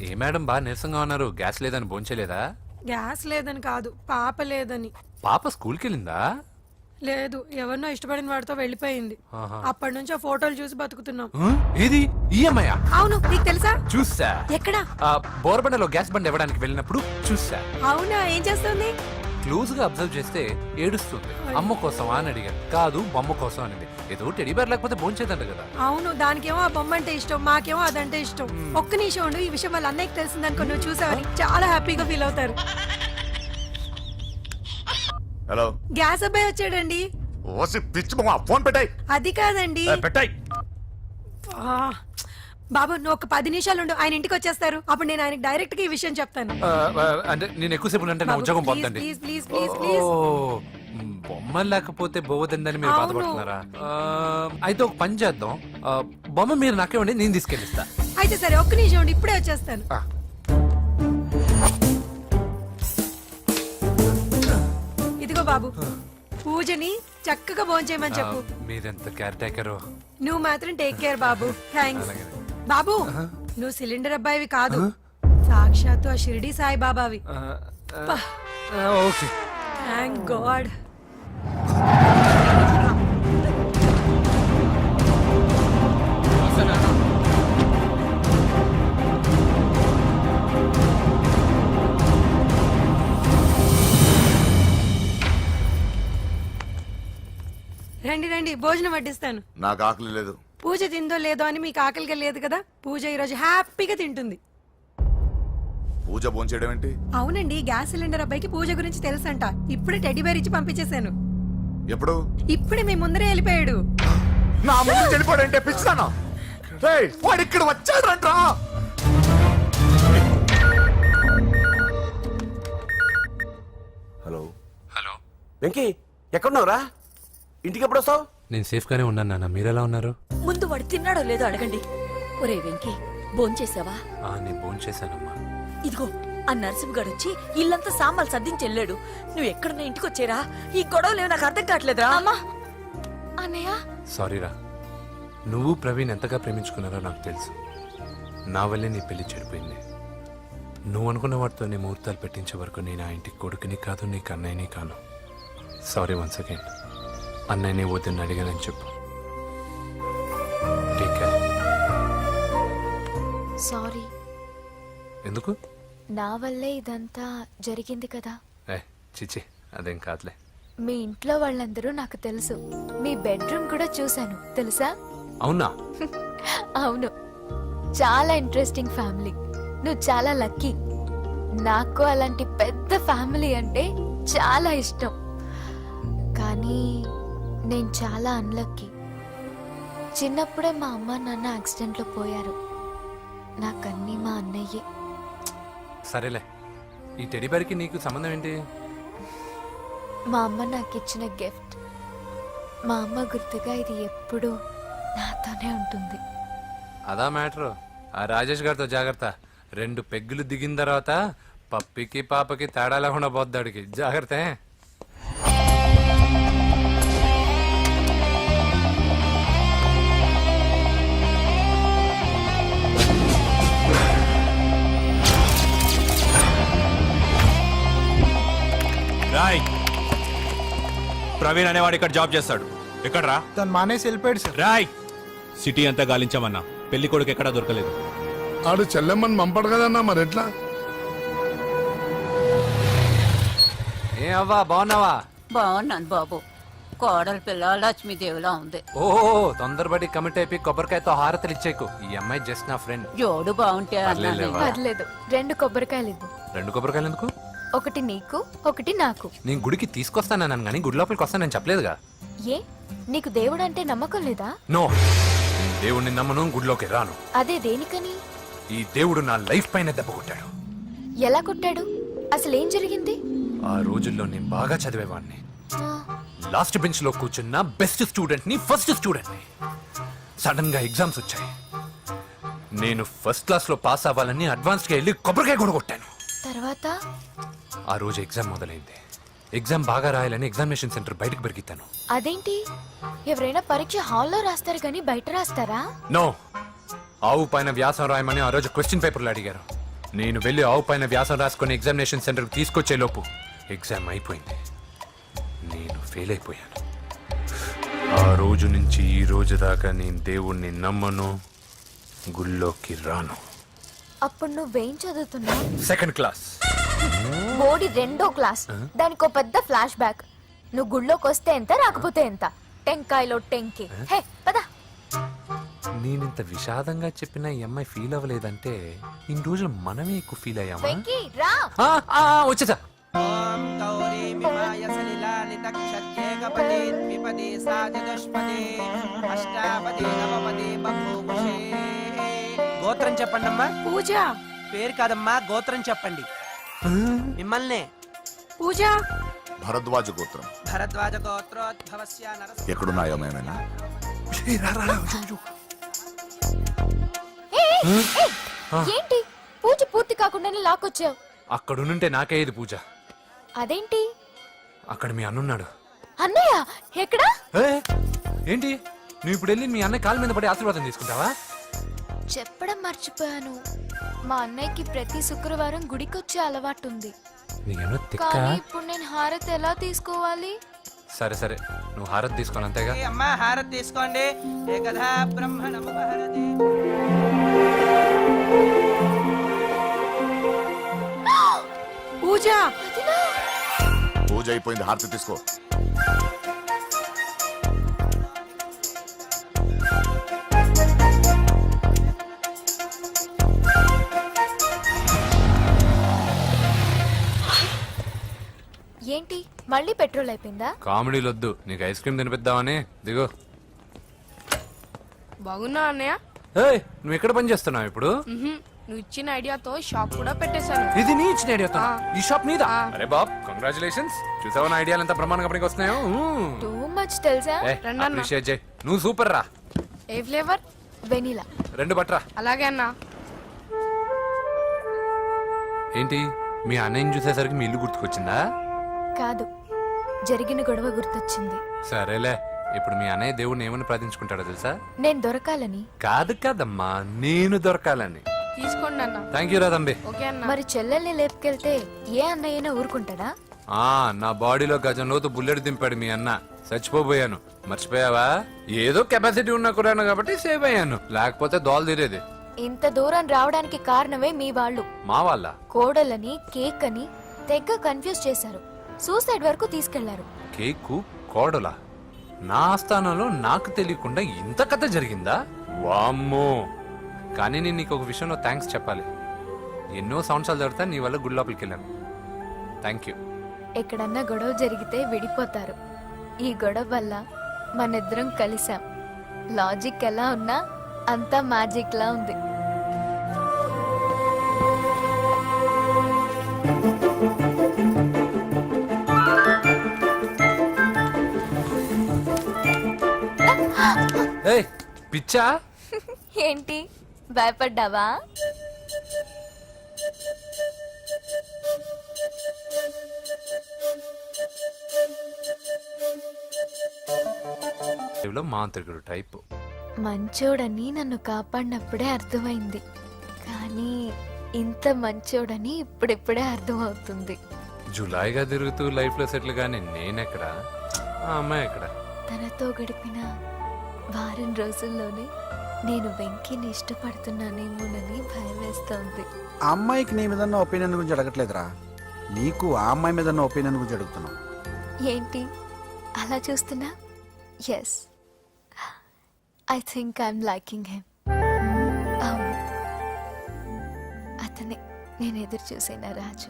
ఏ మేడం బాగా నీరసంగా ఉన్నారు? గ్యాస్ లేదని భోంచలేదా? గ్యాస్ లేదని కాదు, పాప లేదని. పాప స్కూల్కి వెళ్ళిందా? లేదు, ఎవరినో ఇష్టపడిన వాడితో వెళ్ళిపోయింది. ఆహా. అప్పటి నుంచి ఆ ఫోటోలు చూసి బతుకుతున్నాం. ఏది ఈఎంఐ? అవును, నీకు తెలుసా? చూసా. ఎక్కడా? బోర్బండలో గ్యాస్ బండ్ ఇవ్వడానికి వెళ్ళినప్పుడు చూసా. అవునా, ఏం చేస్తుంది? క్లోజ్ గా అబ్జర్వ్ చేస్తే ఏడుస్తుంది. అమ్మ కోసమా అని అడిగాను. కాదు, బొమ్మ కోసం అనింది. ఏదో టెడీ బేర్ లేకపోతే భోంచేదంట కదా. అవును, దానికేమో ఆ బొమ్మ అంటే ఇష్టం, మాకేమో అదంటే ఇష్టం. ఒక్క నిమిషం ఉండు, ఈ విషయం వాళ్ళ అన్నయ్యకి తెలిసిందనుకో, నువ్వు చూసావని చాలా హ్యాపీగా ఫీల్ అవుతారు. హలో, గ్యాస్ అబ్బాయి వచ్చాడండి. ఓసి పిచ్చి మొహం, ఫోన్ పెట్టాయి. అది కాదండి. పెట్టాయి. ఆ, బాబు నువ్వు ఒక 10 నిమిషాలు ఉండు, ఆయన ఇంటికి వచ్చేస్తారు. అప్పుడు నేను ఆయనకి డైరెక్ట్ గా ఈ విషయం చెప్తాను. అంటే నేను ఎక్కువసేపు అంటే నా బాబు, ఉద్యోగం ప్లీజ్, పోతుంది. Please, please, please, please. బొమ్మ లేకపోతే బోవదందని మీరు అవును. బాధపడుతున్నారా? అయితే ఒక పని చేద్దాం. బొమ్మ మీరు నాకేమండి, నేను తీసుకెళ్ళిస్తా. అయితే సరే, ఒక్క నిమిషం ఉండు, ఇప్పుడే వచ్చేస్తాను. ఇదిగో బాబు, పూజని చక్కగా భోంచేయమని చెప్పు. మీరెంత కేర్ టేకరు. నువ్వు మాత్రం టేక్ కేర్ బాబు. థ్యాంక్స్ బాబు. నువ్వు సిలిండర్ అబ్బాయివి కాదు, సాక్షాత్తు ఆ షిరిడి సాయి బాబావి. ఓకే. Thank God. రండి రండి, భోజనం వడ్డిస్తాను. నాకు ఆకలి లేదు. పూజ తిందో లేదో అని మీకు ఆకలిగా లేదు కదా, పూజ ఈరోజు హ్యాపీగా తింటుంది. పూజ భోంచేయడం ఏంటి? అవునండి, గ్యాస్ సిలిండర్ అబ్బాయికి పూజ గురించి తెలుసంట. ఇప్పుడే టెడ్డీ బేర్ ఇచ్చి పంపించేశాను. ఎప్పుడు? ఇప్పుడే మీ ముందరే వెళ్ళిపోయాడు. నా ముందు చెడిపోడంటే పిచ్చిదానా? రేయ్, వాడు ఇక్కడ వచ్చాడంట్రా. హలో హలో, వెంకీ ఎక్కడున్నావురా? ఇంటికి ఎప్పుడు వస్తావు? నేను సేఫ్ గానే ఉన్నాను నాన్న. మీరెలా ఉన్నారు? ముందు వాడు తిన్నాడో లేదో అడగండి. ఒరే వెంకీ, భోంచేసావా? నేను ఫోన్ చేశానమ్మా. ఇదిగో ఆ నరసింహగాడు వచ్చి ఇల్లంతా సామాన్లు సర్దించి వెళ్ళాడు. నువ్వు ఎక్కడున్నా ఇంటికి వచ్చేరా. ఈ గొడవలేవు నాకు అర్థం కావట్లేదురా. అమ్మా అన్నయ్య సారీరా. నువ్వు ప్రవీణ్ ఎంతగా ప్రేమించుకున్నారో నాకు తెలుసు. నా వల్లే నీ పెళ్లి చెడిపోయింది. నువ్వు అనుకున్న వాటితో నీ ముహూర్తాలు పెట్టించే వరకు నేను ఆ ఇంటికి కొడుకుని కాదు, నీకు అన్నయ్యని కాను. Sorry once again. అన్నయ్యని వద్దని అడిగానని చెప్పు. Take care. సారీ, ఎందుకు? నా వల్లే ఇదంతా జరిగింది కదా. చిచి, అదేం కాదులే. మీ ఇంట్లో వాళ్ళందరూ నాకు తెలుసు. మీ బెడ్రూమ్ కూడా చూశాను, తెలుసా? అవునా? అవును, చాలా ఇంట్రెస్టింగ్ ఫ్యామిలీ. నువ్వు చాలా లక్కీ. నాకు అలాంటి పెద్ద ఫ్యామిలీ అంటే చాలా ఇష్టం. కానీ నేను చాలా అన్లక్కీ. చిన్నప్పుడే మా అమ్మ నాన్న యాక్సిడెంట్లో పోయారు. నాకన్నీ మా అన్నయ్యే. సరేలే, ఈ టెడీబేర్కి నీకు సంబంధం ఏంటి? మా అమ్మ నాకు ఇచ్చిన గిఫ్ట్. మా అమ్మ గుర్తుగా ఇది ఎప్పుడూ నాతోనే ఉంటుంది. అదా మ్యాటర్. ఆ రాజేష్ గారితో జాగ్రత్త. 2 పెగ్గులు దిగిన తర్వాత పప్పికి పాపకి తేడా లేకుండా పోద్దాడికి. జాగ్రత్త. రాయ్, ప్రవీణ్ అనేవాడు ఇక్కడ జాబ్ చేస్తాడు. ఎక్కడ్రా? తను మానేసి వెళ్ళిపోయాడు సార్. రాయ్, సిటీ అంతా గాలించామన్నా, పెళ్లి కొడుకు ఎక్కడా దొరకలేదు. ఆడు చెల్లెమ్మని పంపడు కదన్నా, మరి ఎట్లా? ఏ అవ్వా, బాగున్నావా? బాగున్నాను బాబు. కోడల పిల్ల లక్ష్మీదేవిలా ఉంది. ఓ, తొందరపడి కమిట్ అయిపోయి కొబ్బరికాయతో హారతలు ఇచ్చేకు. ఈ అమ్మాయి జస్ట్ నా ఫ్రెండ్. జోడు బాగుంటే పర్లేదులేవా? పర్లేదు, 2 కొబ్బరికాయలు ఇవ్వు. 2 కొబ్బరికాయలు ఎందుకు? ఒకటి నీకు, ఒకటి నాకు. నేను గుడికి తీసుకొస్తానన్నాను కానీ గుడి లోపలికి వస్తానని చెప్పలేదుగా. ఏ, నీకు దేవుడు అంటే నమ్మకం లేదా? నో, నేను దేవుడిని నమ్మను, గుడిలోకి రాను. అదే దేనికని? ఈ దేవుడు నా లైఫ్ పైన దెబ్బ కొట్టాడు. ఎలా కొట్టాడు? అసలేం జరిగింది? ఆ రోజుల్లో నేను బాగా చదివేవాడిని. ఆ, లాస్ట్ బెంచ్ లో కూర్చున్న బెస్ట్ స్టూడెంట్ ని, ఫస్ట్ స్టూడెంట్ ని. సడన్ గా ఎగ్జామ్స్ వచ్చాయి. నేను ఫస్ట్ క్లాస్ లో పాస్ అవ్వాలని అడ్వాన్స్ గా వెళ్ళి కొబ్బరికాయ కూడా కొట్టాను. తర్వాత? ఆ రోజు ఎగ్జామ్ మొదలైంది. ఎగ్జామ్ బాగా రాయాలని ఎగ్జామినేషన్ సెంటర్ బయటకు పెరిగితాను. అదేంటి, ఎవరైనా పరీక్ష హాల్లో రాస్తారు కానీ బయట రాస్తారా? నో, ఆవు పైన వ్యాసం రాయమని ఆ రోజు క్వశ్చన్ పేపర్లు అడిగారు. నేను వెళ్ళి ఆవు పైన వ్యాసం రాసుకొని ఎగ్జామినేషన్ సెంటర్కి తీసుకొచ్చే లోపు ఎగ్జామ్ అయిపోయింది. నేను ఫెయిల్ అయిపోయాను. ఆ రోజు నుంచి ఈ రోజు దాకా నేను దేవుణ్ణి నమ్మను, గుళ్ళోకి రాను. అప్పుడు నువ్వేం చదువుతున్నావు? Second class. బోడి 2వ క్లాస్. దానికో పెద్ద ఫ్లాష్ బ్యాక్. నువ్వు గుళ్ళోకి వస్తే ఎంత, రాకపోతే ఎంత. టెంకాయలో టెంకి. హే పద. నేనింత విషాదంగా చెప్పిన ఈ అమ్మాయి ఫీల్ అవ్వలేదంటే ఇన్ని రోజులు మనమే ఎక్కువ ఫీల్ అయ్యామా? వెంకీ రా. వచ్చేసా. గోత్రం చెప్పండి అమ్మా. పూజ. పేరు కాదమ్మా, గోత్రం చెప్పండి. మిమ్మల్ని. పూజ. భరద్వాజ గోత్రం. భరద్వాజ గోత్రోద్భవస్య నరసింహ. ఎక్కడున్నాయో మేమైనా? ఏంటి పూజ పూర్తి కాకుండానే లాక్కొచ్చావు? అక్కడుంటే నాకే ఇది పూజ. అదేంటి? అక్కడ మీ అన్నున్నాడు. అన్నయ్య ఎక్కడా? ఏంటి, నువ్వు ఇప్పుడు వెళ్ళి మీ అన్నయ్య కాళ్ళ మీద పడి ఆశీర్వాదం తీసుకుంటావా? చెప్పడం మర్చిపోయాను. మా అన్నయ్యకి ప్రతి శుక్రవారం గుడికొచ్చే అలవాటు ఉంది. నీకేమో తిక్క. కానీ ఇప్పుడు నేను హారతి ఎలా తీసుకోవాలి? సరే సరే, నువ్వు హారతి తీసుకోవాలి అంతేగా. ఏ అమ్మా, హారతి తీసుకోండి. ఏకదా బ్రహ్మణముపహరతి. పూజ. పూజ అయిపోయింది, హారతి తీసుకో. మళ్ళీ పెట్రోల్ అయిపోయిందా? కామెడీలు వద్దు, నీకు ఐస్ క్రీమ్ తినిపిద్దామని. దిగు. బాగున్నా అన్నయ్య? ఏయ్, నువ్వు ఎక్కడ పని చేస్తున్నావు ఇప్పుడు? నువ్వు ఇచ్చిన ఐడియాతో షాప్ కూడా పెట్టేశాను. ఇది నీ ఇచ్చిన ఐడియా. ఈ షాప్ నీదా? అరే బాబ్, కంగ్రాచులేషన్స్. చూసావా నా ఐడియాలు ఎంత బ్రహ్మాండంగా పనికి వస్తున్నాయో? టూ మచ్ తెలుసా? అప్రిషియేట్ చేయి. నువ్వు సూపర్ రా. ఏ ఫ్లేవర్? వెనీలా. 2 బట్రా. అలాగే అన్నా. ఏంటి, మీ అన్నయ్యని చూసేసరికి మీ ఇల్లు గుర్తుకొచ్చిందా? కాదు, జరిగిన గొడవ గుర్తొచ్చింది. సరేలే, ఇప్పుడు మీ అన్నయ్య దేవుడిని ఏమని ప్రార్థించుకుంటాడో తెలుసా? నేను దొరకాలని. కాదు కాదమ్మా, నేను దొరకాలని. తీసుకోండి అన్న. థ్యాంక్ యూ రా తంబి. ఓకే అన్న. మరి చెల్లెల్ని లేపుకెళ్తే ఏ అన్నయ్యనా ఊరుకుంటాడా? నా బాడీలో గజం లోతు బుల్లెట్ దింపాడు మీ అన్న. చచ్చిపోబోయాను. మర్చిపోయావా? ఏదో కెపాసిటీ ఉన్న కురాను కాబట్టి సేవ్ అయ్యాను, లేకపోతే దోలు తీరేది. ఇంత దూరం రావడానికి కారణమే మీ వాళ్ళు. మా వాళ్ళ కోడలని కేక్ అని తెగ కన్ఫ్యూజ్ చేశారు. సూసైడ్ వరకు తీసుకెళ్లారు. కేకు కోడలా? నా ఆస్థానంలో నాకు తెలియకుండా ఇంత కథ జరిగిందా? వామ్మో. కానీ నేను నీకు ఒక విషయంలో థ్యాంక్స్ చెప్పాలి. ఎన్నో సంవత్సరాలు జరుగుతా నీ వల్ల గుడి లోపలికి వెళ్ళాను. Thank you. ఎక్కడన్నా గొడవ జరిగితే విడిపోతారు. ఈ గొడవ వల్ల మనిద్దరం కలిసాం. లాజిక్ ఎలా ఉన్నా అంతా మ్యాజిక్ లా ఉంది. ఏయ్, పిచ్చా? ఏంటి, భయపడ్డావా? మాంత్రికుడు టైపు. మంచోడని నన్ను కాపాడినప్పుడే అర్థమైంది, కానీ ఇంత మంచోడని ఇప్పుడిప్పుడే అర్థమవుతుంది. జులాయిగా తిరుగుతూ లైఫ్ లో సెటిల్ గానీ నేనెక్కడ, ఆ అమ్మాయి ఎక్కడ? తనతో గడిపిన వారం రోజుల్లోనే నేను వెంకీని ఇష్టపడుతున్నానేమోనని భయం వేస్తోంది. ఆ అమ్మాయికి నీ మీద ఉన్న ఒపీనియన్ గురించి అడగట్లేదురా, నీకు ఆ అమ్మాయి మీద ఉన్న ఒపీనియన్ గురించి అడుగుతున్నావు. ఏంటి అలా చూస్తున్నా? Yes, I think I'm liking him. అవును, అతనే నేను ఎదురు చూసిన రాజు.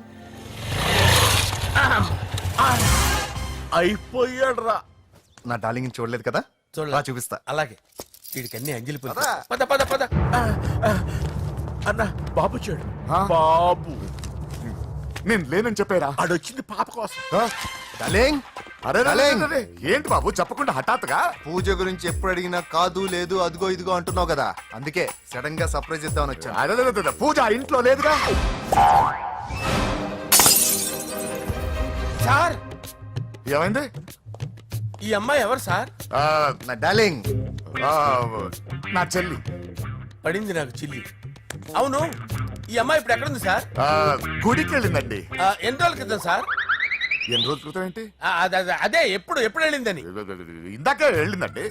అయిపోయాడు రా. నా డార్లింగ్ చూడలేదు కదా, చూడలే. రా చూపిస్తా. అలాగే, వీడికి అన్ని అంజలి పూలు. పద పద పద. అన్న బాబు చూడు. బాబు నేను లేనని చెప్పారా? ఆడొచ్చింది పాప కోసం. డార్లింగ్, అరే రే, రే, డార్లింగ్. రే, రే. ఏంటి బాబు చెప్పకుండా హఠాత్తుగా? పూజ గురించి ఎప్పుడు అడిగినా కాదు లేదు అదిగో ఇదిగో అంటున్నావు కదా, అందుకే సడన్ గా సర్ప్రైజ్ ఇద్దామని వచ్చాను. అరే, రే, రే, రే, పూజ ఆ ఇంట్లో లేదుగా. సార్, ఏమైంది? ఈ అమ్మాయి ఎవరు సార్? ఆ, నా డార్లింగ్, ఆ, నా చెల్లి. పడింది నాకు చిల్లి. అవును, ఈ అమ్మాయి ఇప్పుడు ఎక్కడుంది సార్? ఆ, గుడికి వెళ్ళిందండి. ఎన్ని రోజుల క్రితం సార్? ఎన్ని రోజుల క్రితం ఏంటి? అదే ఎప్పుడు ఎప్పుడు వెళ్ళిందని. ఇందాకే వెళ్ళిందండి.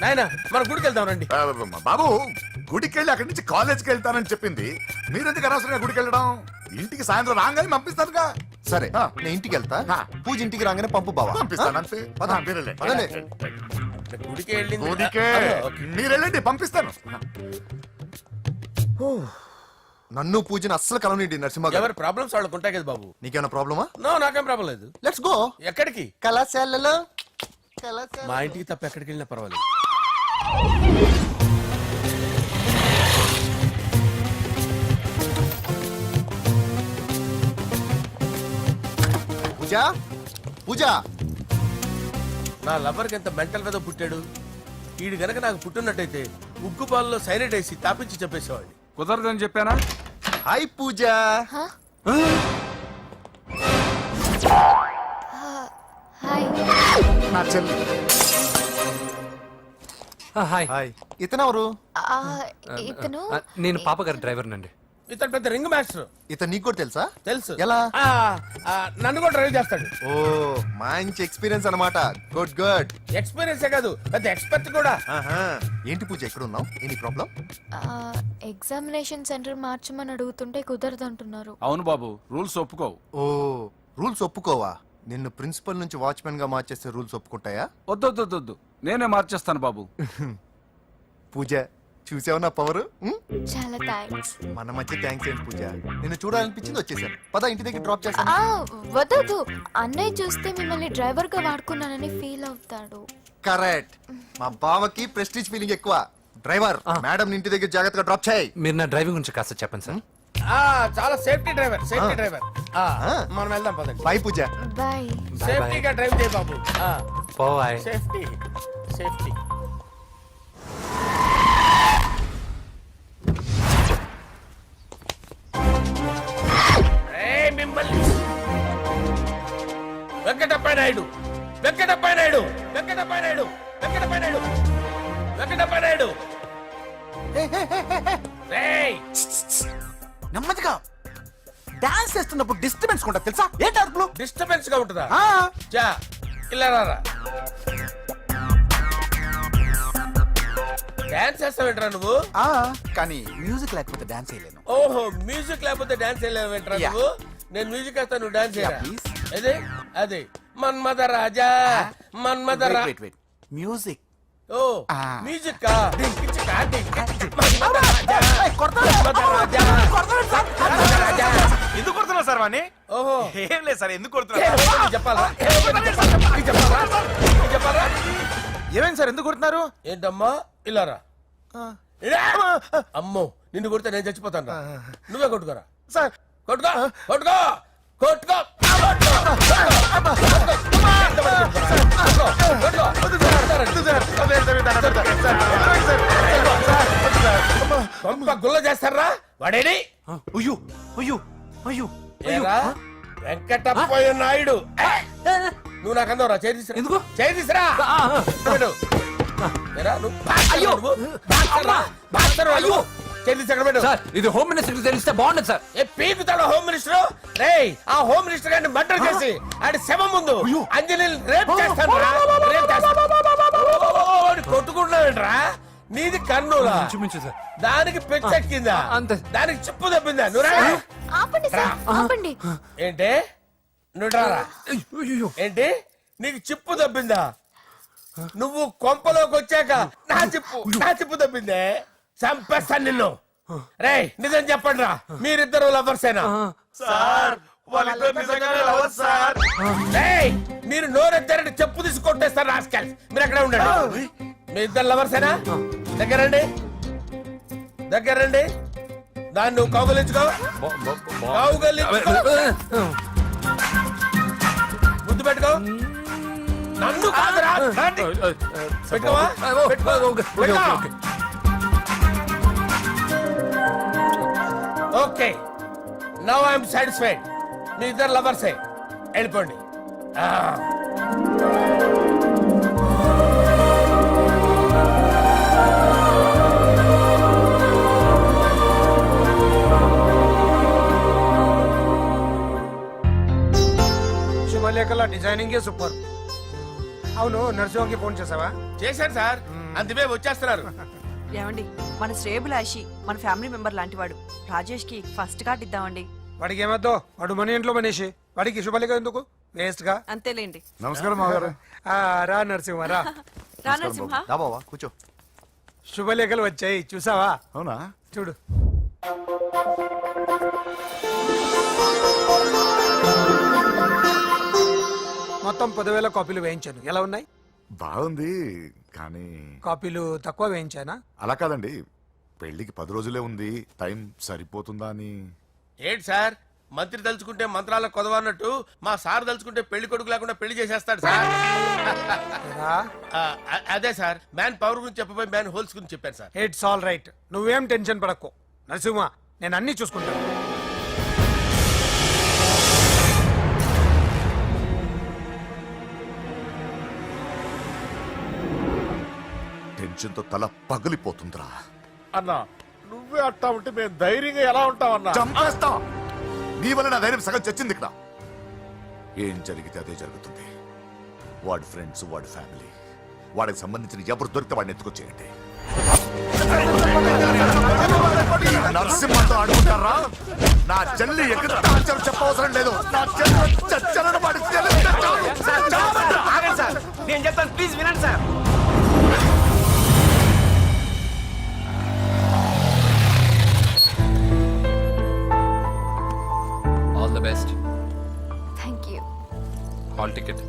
నాయన, మన గుడికి వెళ్దాం రండి. ఆ, బాబు, గుడికి వెళ్ళి అక్కడి నుంచి కాలేజ్కి వెళ్తానని చెప్పింది. మీరెందుకు అనవసరంగా గుడికి వెళ్ళడం? ఇంటికి సాయంత్రం రాగానే పంపిస్తానుగా. సరే ఆ. నేను ఇంటికి వెళ్తా, ఆ. పూజ ఇంటికి రాగానే పంపు బావా. పంపిస్తాను అంతే. పద. మీరెళ్ళండి. పదండి. గుడికి వెళ్ళింది. గుడికే. ఓకే. మీరెళ్ళండి, పంపిస్తాను. నన్ను పూజని అస్సలు కలవనిండి నరసింహ గారు. ఎవరి ప్రాబ్లమ్స్ వాళ్ళకు ఉంటాయి కదా బాబు. నీకేమైనా ప్రాబ్లమా? నో, నాకేం ప్రాబ్లం లేదు. Let's go. ఎక్కడికి? కళాశాలలో మా ఇంటికి తప్ప ఎక్కడికి వెళ్ళినా పర్వాలేదు. పూజ, పూజ. నా లవర్కి ఎంత మెంటల్ మీద పుట్టాడు. వీడు గనక నాకు పుట్టినట్టయితే ఉగ్గు పాలలో సైనట్ వేసి తాపించి చెప్పేసేవాడిని. కుదరదని చెప్పానా? హాయ్ పూజ. హాయ్. నా చెల్లి. హాయ్. హాయ్. ఇతనెవరు? ఆ, ఇతను నేను పాప గారి డ్రైవర్ నండి. ఇతను పెద్ద రింగ్ మాస్టర్. ఇతను నీకు కూడా తెలుసా? తెలుసు. ఎలా? నన్ను కూడా డ్రైవ్ చేస్తాడు. ఓ, మంచి ఎక్స్పీరియన్స్ అన్నమాట. Good good. ఎక్స్పీరియన్సే కాదు, పెద్ద ఎక్స్పర్ట్ కూడా. ఏంటి పూజ ఎక్కడ ఉన్నావు? Any problem? ఎగ్జామినేషన్ సెంటర్ మార్చమని అడుగుతుంటే కుదరదంటున్నారు. అవును బాబు, రూల్స్ ఒప్పుకోవు. ఓ, రూల్స్ ఒప్పుకోవా? నిన్ను ప్రిన్సిపల్ నుంచి వాచ్మెన్ గా మార్చేస్తే రూల్స్ ఒప్పుకుంటాయా? వద్దు నేనే మార్చేస్తాను బాబు. పూజ, చూసావు నా పవర్ చాలా థ్యాంక్స్. మన మధ్య థ్యాంక్స్ ఏంటి పూజ, నిన్ను చూడాలనిపించింది వచ్చేసాను. పద ఇంటి దగ్గర డ్రాప్ చేస్తాను. వద్దు, అన్నయ్య చూస్తే మిమ్మల్ని డ్రైవర్ గా వాడుకున్నానని ఫీల్ అవుతాడు. కరెక్ట్. మా బావకి ప్రెస్టీజ్ ఫీలింగ్ ఎక్కువ. డ్రైవర్, మేడం ఇంటి దగ్గర జాగ్రత్తగా డ్రాప్ చేయి. మీరు నా డ్రైవింగ్ గురించి కాస్త చెప్పండి సార్. చాలా సేఫ్టీ డ్రైవర్. మనం వెళ్దాం పదండి. బాయ్ పూజ. బాయ్. సేఫ్టీగా డ్రైవ్ చేయి బాబు. పోవాయ్. సేఫ్టీ. మిమ్మల్ని వెంకటప్ప నాయుడు. నెమ్మదిగా డాన్స్ చేస్తున్నప్పుడు డిస్టర్బెన్స్ కూడా తెలుసా? ఏంటి అరుపులు? డిస్టర్బెన్స్ గా ఉంటుందా? ఆ, జా ఇలా రారా. డాన్స్ చేస్తావేంట్రా నువ్వు? ఆ, కానీ మ్యూజిక్ లేకపోతే డాన్స్ చేయలేను. ఓహో, మ్యూజిక్ లేకపోతే డాన్స్ చేయలేవేంట్రా Yeah. నువ్వు? నేను మ్యూజిక్ వేస్తా, నువ్వు డాన్స్ చేయరా? Yeah, please. అదే Manmadha Raja. Wait music. Oh Ah. Music కా మన్మద రాజా. ఎందుకు కొడుతున్నారు సార్ వాణ్ణి? ఓహో, ఏం లేదు సార్, ఎందుకు ఏ, కొడుతున్నారు? నీకు చెప్పాలా? ఏమైంది సార్, ఎందుకు కొడుతున్నారు? ఏంటమ్మా ఇలా రా. అమ్మో, నిన్ను కొడితే నేను చచ్చిపోతాను రా. నువ్వే కొట్టుకోరా. సార్ కొట్టుకో. గుల్ల చేస్తారా వాడేని? ఏరా, వెంకటప్పయ్య నాయుడు. నువ్వు నాకు అందవరా? చేతిసిరా. ఎందుకు? చేతిసిరా. సార్ ఇది హోమ్ మినిస్టర్ తెలిస్తే బాగుండదు సార్. పీకుతాడు home minister. రేయ్, ఆ హోమ్ మినిస్టర్ గారిని మర్డర్ చేసి ఆడి శవం ముందు అంజలి రేప్ చేస్తాను. కొట్టుకుంటున్నావేంట్రా? నీది కన్నులా? సార్ దానికి పెచ్చెక్కిందా? అంతే. దానికి చిప్పు తప్పిందా? నువ్వు రా. ఆపండి సార్, ఆపండి. ఏంటి? నువ్వు రారా. ఏంటి? నీకు చిప్పు తప్పిందా? నువ్వు కొంపలోకి వచ్చాక నా చిప్పు తప్పిందే. చంపేస్తాను నిన్ను. రేయ్, నిజం చెప్పండి రా, మీరిద్దరు లవర్సేనా? సార్ వాళ్ళిద్దరు నిజంగానే లవర్స్ సార్. రేయ్, మీరు నోరెత్తారంటే చెప్పు తీసి కొట్టేస్తారు రాస్కల్స్. మీరు అక్కడే ఉండండి. మీ ఇద్దరు లవర్సేనా? దగ్గరండి. దాన్ని నువ్వు కౌగలించుకో. ముద్దు పెట్టుకో. నన్ను కాదురా. పెట్టుకోవా? Okay, now I'm satisfied. మీ ఇద్దరు లవర్సే, వెళ్ళిపోండి. శుభలేఖల డిజైనింగ్ సూపర్. అవును, నర్సింహకి ఫోన్ చేసావా? చేశాను సార్, అందుకే వచ్చేస్తున్నారు. ఏమండి, మన శ్రేయబులాషి మన ఫ్యామిలీ మెంబర్ లాంటి వాడు. రాజేష్ కి ఫస్ట్ కార్డ్ ఇద్దామండి. వాడికి ఏమద్దో, వాడు మన ఇంట్లో మనిషి, వాడికి శుభలేఖ ఎందుకు? వేస్ట్ గా. అంతేలేండి. నమస్కారం మామగారు. రా నరసింహ రా. రా నరసింహ. దా బావా, కూర్చో. శుభలేఖలు వచ్చాయి, చూసావా? అవునా? చూడు. మొత్తం 10,000 కాపీలు వేయించాను. ఎలా ఉన్నాయి? బాగుంది, కానీ కాపీలు తక్కువ వేయించానా? అలా కాదండి, పెళ్లికి 10 రోజులే ఉంది, టైం సరిపోతుందా అని. ఏంటి సార్, మంత్రి తలుచుకుంటే మంత్రాలకు కొదవన్నట్టు మా సార్ తలుచుకుంటే పెళ్లి కొడుకు లేకుండా పెళ్లి చేసేస్తాడు సార్. అదే సార్, మ్యాన్ పవర్ గురించి చెప్పబోయి మ్యాన్ హోల్స్ గురించి చెప్పాను సార్. ఇట్స్ ఆల్ రైట్, నువ్వేం టెన్షన్ పడకు నరసింహ, నేను అన్ని చూసుకుంటాను. టెన్షన్తో తల పగిలిపోతుందిరా. అన్నా, నువ్వే అట్టా ఉంటే మేము ధైర్యంగా ఎలా ఉంటామన్నా? చంపేస్తా. నీ వల్ల నా ధైర్యం సగం చచ్చింది ఇక్కడ. ఏం జరిగితే అదే జరుగుతుంది. వాడి ఫ్రెండ్స్, వాడి ఫ్యామిలీ, వాడికి సంబంధించిన ఎవరు దొరికితే వాడిని ఎత్తుకొచ్చేయండి. నరసింహతో ఆడుకుంటారా? నా చెల్లి ఎక్కడ చెప్పవసరం లేదు. నా చెల్లి చచ్చాలని వాడి నేను చెప్తాను, ప్లీజ్ వినండి sir. Hall ticket.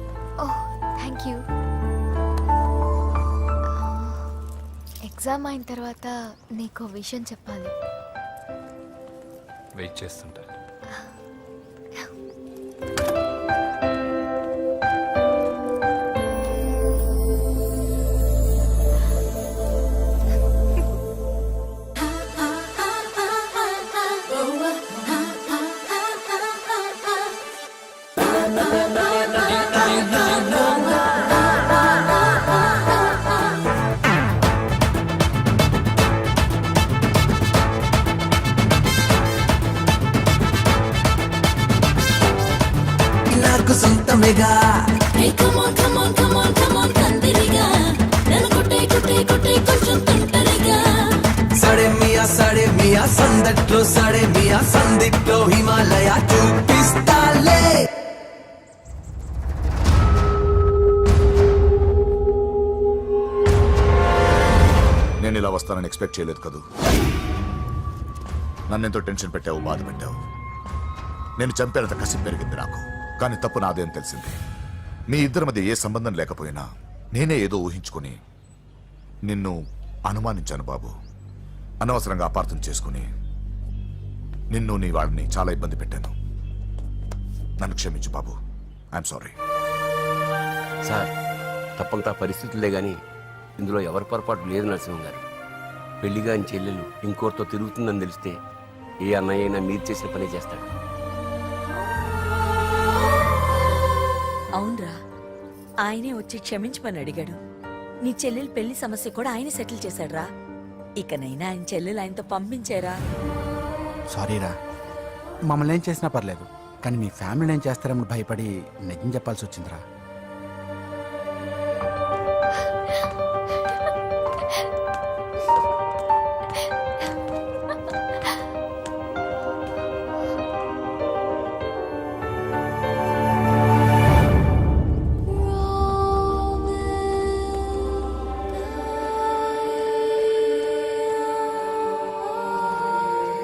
Oh thank you. Exam అయిన తర్వాత నీకు విషయం చెప్పాలి. వెయిట్ చేస్తుంటా. నాకు సొంతమేగా come on come on come on come on కందిరిగా నన్ను కొట్టే కొట్టే కొట్టే కొంచెం తుంటరిగా సాడే మియా సందట్లో సాడే మియా సందిట్లో హిమాలయ చూపిస్తాలే. నేను ఇలా వస్తానని ఎక్స్పెక్ట్ చేయలేదు కదూ. నన్నెంతో టెన్షన్ పెట్టావు, బాధ పెట్టావు. నేను చంపేంత కసి పెరిగింది నాకు. కానీ తప్పు నాదే అని తెలిసింది. మీ ఇద్దరి మధ్య ఏ సంబంధం లేకపోయినా నేనే ఏదో ఊహించుకుని నిన్ను అనుమానించాను బాబు. అనవసరంగా అపార్థం చేసుకుని నిన్ను నీ వాళ్ళని చాలా ఇబ్బంది పెట్టాను. నన్ను క్షమించు బాబు. I'm sorry. సార్ తప్పంతా పరిస్థితులే గాని ఇందులో ఎవరి పొరపాటు లేదు నరసింహం గారు. పెళ్లిగా ఆయన చెల్లెలు ఇంకోరితో తిరుగుతుందని తెలిస్తే ఏ అన్నయ్య అయినా మీరు చేసిన పనే చేస్తాడు. అవునరా, ఆయనే వచ్చి క్షమించమని అడిగాడు. నీ చెల్లెలు పెళ్లి సమస్య కూడా ఆయన సెటిల్ చేశాడురా. ఇకనైనా ఆయన చెల్లెలు ఆయనతో పంపించారా? సారీరా, మమ్మల్ని ఏం చేసినా పర్లేదు, కానీ మీ ఫ్యామిలీని ఏం చేస్తారని భయపడి నిజం చెప్పాల్సి వచ్చిందిరా.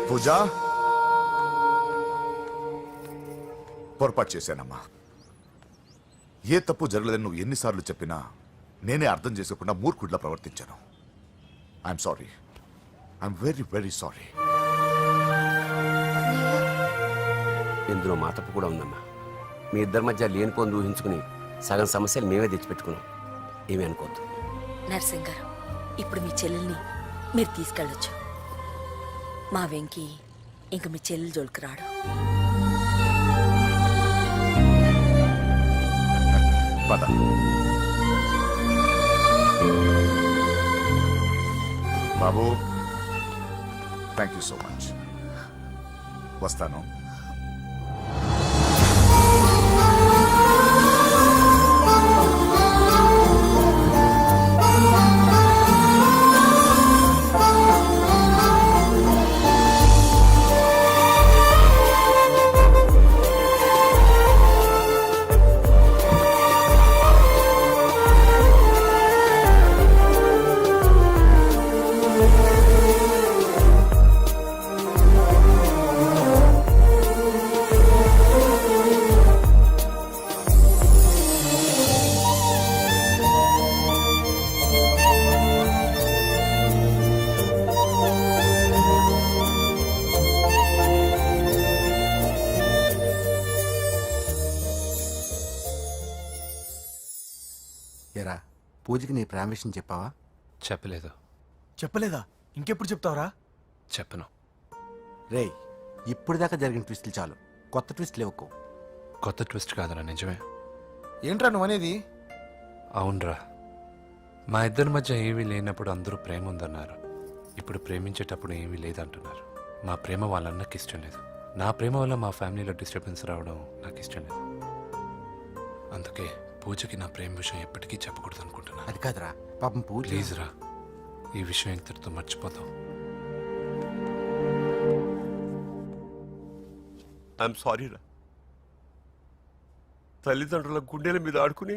పూజా, పొరపాటు చేశానమ్మా. ఏ తప్పు జరగలేదని నువ్వు ఎన్నిసార్లు చెప్పినా నేనే అర్థం చేసుకోకుండా మూర్ఖుడిలా ప్రవర్తించాను. I'm sorry. I'm very very sorry. ఇందులో మా తప్పు కూడా ఉందమ్మా. మీ ఇద్దరి మధ్య లేనిపోని ఊహించుకుని సగం సమస్యలు మేమే తెచ్చిపెట్టుకున్నాం. ఏమీ అనుకోవద్దు. నర్సింగ్ గారు, ఇప్పుడు మీ చెల్లెల్ని మీరు తీసుకెళ్ళొచ్చు. మా వెంకీ ఇంక మీ చెల్లెలు జోలికి రాడు. పద. బాబు, థ్యాంక్ యూ సో మచ్. వస్తాను. ఎరా, పూజకి నీ ప్రేమ విషయం చెప్పావా? చెప్పలేదు. చెప్పలేదా? ఇంకెప్పుడు చెప్తావరా? చెప్పను. రేయ్, ఇప్పుడు దాకా జరిగిన ట్విస్టులు చాలు, కొత్త ట్విస్ట్ లేవుకో. కొత్త ట్విస్ట్ కాదురా, నిజమే. ఏంట్రా నువ్వు అనేది? అవునరా, మా ఇద్దరి మధ్య ఏమీ లేనప్పుడు అందరూ ప్రేమ ఉందన్నారు. ఇప్పుడు ప్రేమించేటప్పుడు ఏమీ లేదంటున్నారు. మా ప్రేమ వాళ్ళన్నకి ఇష్టం లేదు. నా ప్రేమ వల్ల మా ఫ్యామిలీలో డిస్టర్బెన్స్ రావడం నాకు ఇష్టం లేదు. అందుకే పూజకి నా ప్రేమ విషయం ఎప్పటికీ చెప్పకూడదు అనుకుంటున్నా. అది కాదురా, పాపం పూజ. ప్లీజ్ రా, ఈ విషయం ఇంతటితో మర్చిపోతాం. ఐఎమ్ సారీ రా. తల్లిదండ్రుల గుండెల మీద ఆడుకుని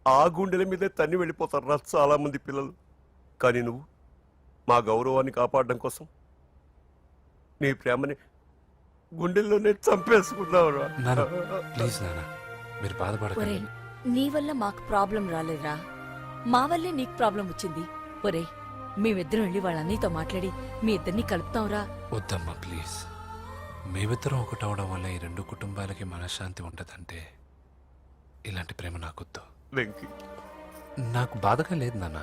ఆ గుండెల మీదే తన్ని వెళ్ళిపోతారు రా చాలా మంది పిల్లలు. కానీ నువ్వు మా గౌరవాన్ని కాపాడడం కోసం నీ ప్రేమని గుండెల్లోనే చంపేసుకున్నావు రా. నాన్న, ప్లీజ్ నాన్న, మీరు ఒరే బాధపడకండి. నీ వల్ల మాకు ప్రాబ్లం రాలేదురా, మా వల్లే నీకు ప్రాబ్లం వచ్చింది. ఒరే మేమిద్దరం వెళ్ళి వాళ్ళ అన్నయ్యతో మాట్లాడి మీ ఇద్దరిని కలుపుతాంరా. వద్దమ్మా ప్లీజ్. మేమిద్దరం ఒకటవడం వల్ల ఈ రెండు కుటుంబాలకి మనశ్శాంతి ఉండదంటే ఇలాంటి ప్రేమ నాకొద్దు. వెంకీ, నాకు బాధగా లేదు నాన్న,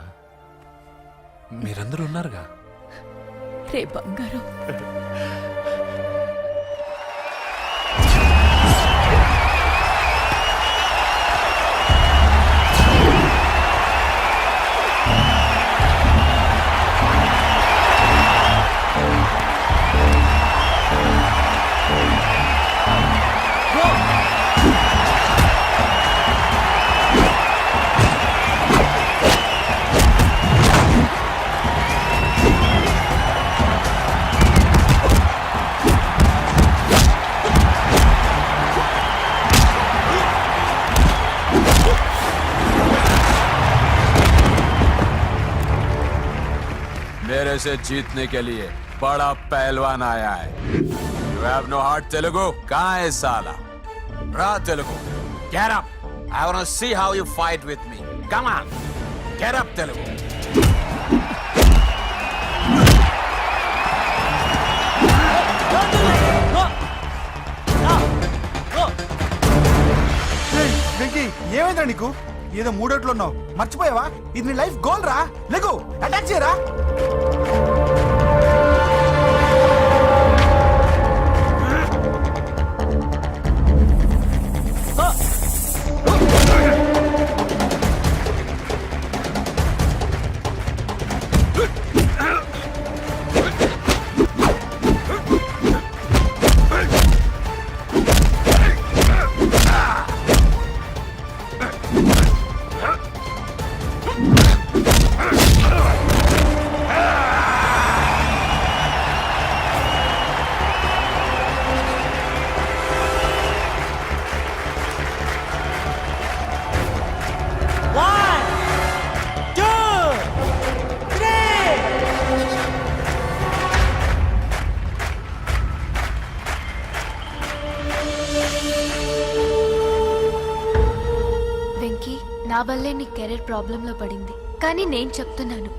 మీరందరూ ఉన్నారుగా. రే బంగారం, मेरे से जीतने के लिए बड़ा पहलवान आया है. You have no heart, Telugu? कहाँ है साला? Ra Telugu. Get up. I want to see how you fight with me. Come on. Get up, Telugu. Venky ఏమైందా నీకు? ఏదో మూడోట్లో ఉన్నావు, మర్చిపోయావా? ఇది నీ లైఫ్ గోల్ రా. లేకు, అటాక్ చేయరా. వెంకీ, నా వల్లే నీ కెరీర్ ప్రాబ్లంలో పడింది, కానీ నేను చెప్తున్నాను,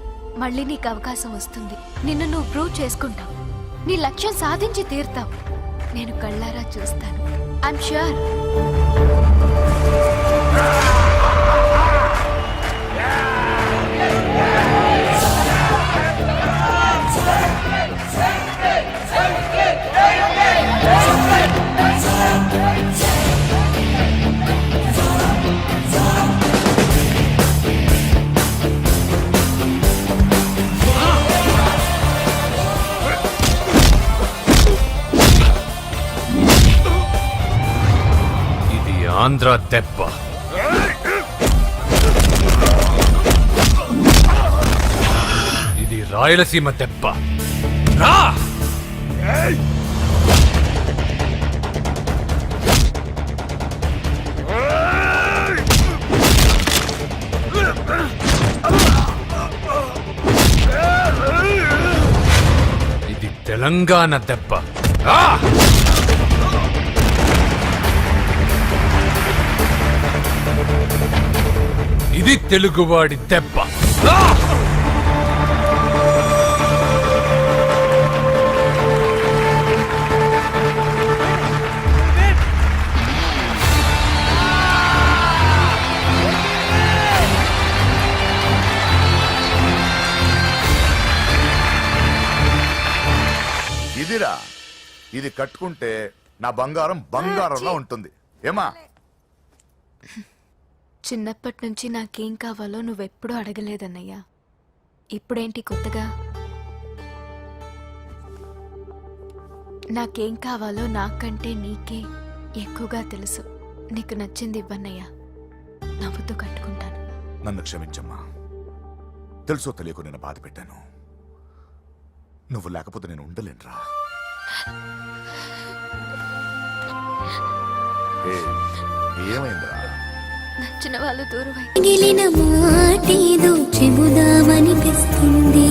మళ్ళీ నీకు అవకాశం వస్తుంది. నిన్ను నువ్వు ప్రూవ్ చేసుకుంటావు, నీ లక్ష్యం సాధించి తీరుతావు. నేను కళ్ళారా చూస్తాను. I'm sure. ఆంధ్ర దెబ్బ. ఇది రాయలసీమ దెబ్బ. రా! ఇది తెలంగాణ దెబ్బ. రా! ఇది తెలుగువాడి దెబ్బ. ఇదిరా, ఇది కట్టుకుంటే నా బంగారం బంగారంలో ఉంటుంది. ఏమా? చిన్నప్పటి నుంచి నాకేం కావాలో నువ్వెప్పుడూ అడగలేదన్నయ్యా. ఇప్పుడేంటి కొత్తగా? నాకేం కావాలో నాకంటే నీకే ఎక్కువగా తెలుసు. నీకు నచ్చింది ఇవ్వన్నయ్యా, నవ్వుతూ కట్టుకుంటాను. నన్ను క్షమించమ్మా, తెలుసో తెలియకు నేను బాధ పెట్టాను. నువ్వు లేకపోతే నేను ఉండలేనురా. ఏమైందిరా? నచ్చిన వాళ్ళు దూరం మిగిలిన మాటేదో చెబుదామనిపిస్తుంది.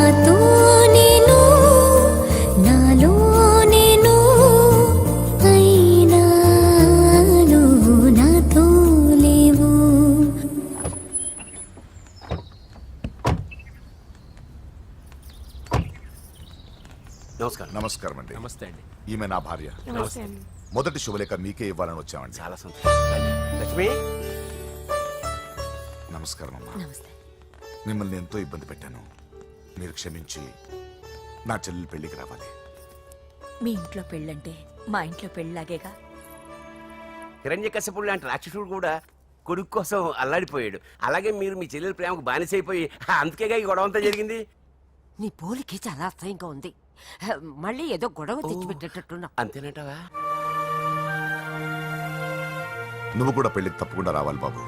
నాతో నేను నాలో నేను అయినా నువ్వు నాతో లేవు. నమస్కారం. నమస్కారం అండి. నమస్తే అండి. ఈమె నా భార్య. మొదటి శుభలేఖ మీకే ఇవ్వాలని వచ్చామండి. చాలా సంతోషం. లక్ష్మి, నమస్కారం అమ్మా. నమస్తే. మిమ్మల్ని ఎంతో ఇబ్బంది పెట్టాను. మీరు క్షమించి నా చెల్లెలు పెళ్లికి రావాలి. మీ ఇంట్లో పెళ్ళంటే మా ఇంట్లో పెళ్ళలాగేగా. హిరణ్యకశిపుడు లాంటి రాక్షసుడు కూడా కొడుకు కోసం అల్లాడిపోయాడు. అలాగే మీరు మీ చెల్లెల ప్రేమకు బానిసైపోయి అందుకేగా ఈ గొడవ అంతా జరిగింది. నీ పోలికి చాలా అసహ్యంగా ఉంది. మళ్ళీ ఏదో గొడవ తెచ్చిపెట్టేటట్టున్నా. అంతేనంటావా? నువ్వు కూడా పెళ్లికి తప్పకుండా రావాలి బాబు.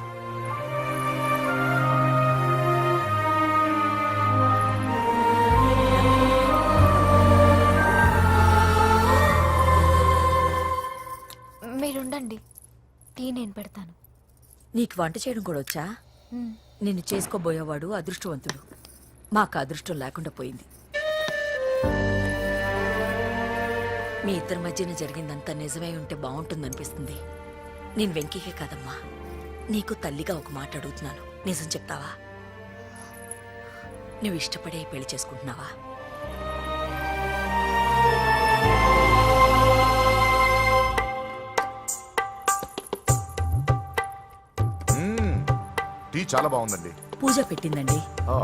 మీరుండండి, టీ నేను పెడతాను. నీకు వంట చేయడం కూడా వచ్చా? నిన్ను చేసుకోబోయేవాడు అదృష్టవంతుడు. మాకు అదృష్టం లేకుండా పోయింది. మీ ఇద్దరి మధ్యన జరిగిందంతా నిజమై ఉంటే బాగుంటుందనిపిస్తుంది. నేను వెంకీకే కాదమ్మా, నీకు తల్లిగా ఒక మాట అడుగుతున్నాను. నిజం చెప్తావా? నువ్వు ఇష్టపడే పెళ్లి చేసుకుంటున్నావా? టీ చాలా బాగుందండి. పూజ పెట్టిందండి. ఆ,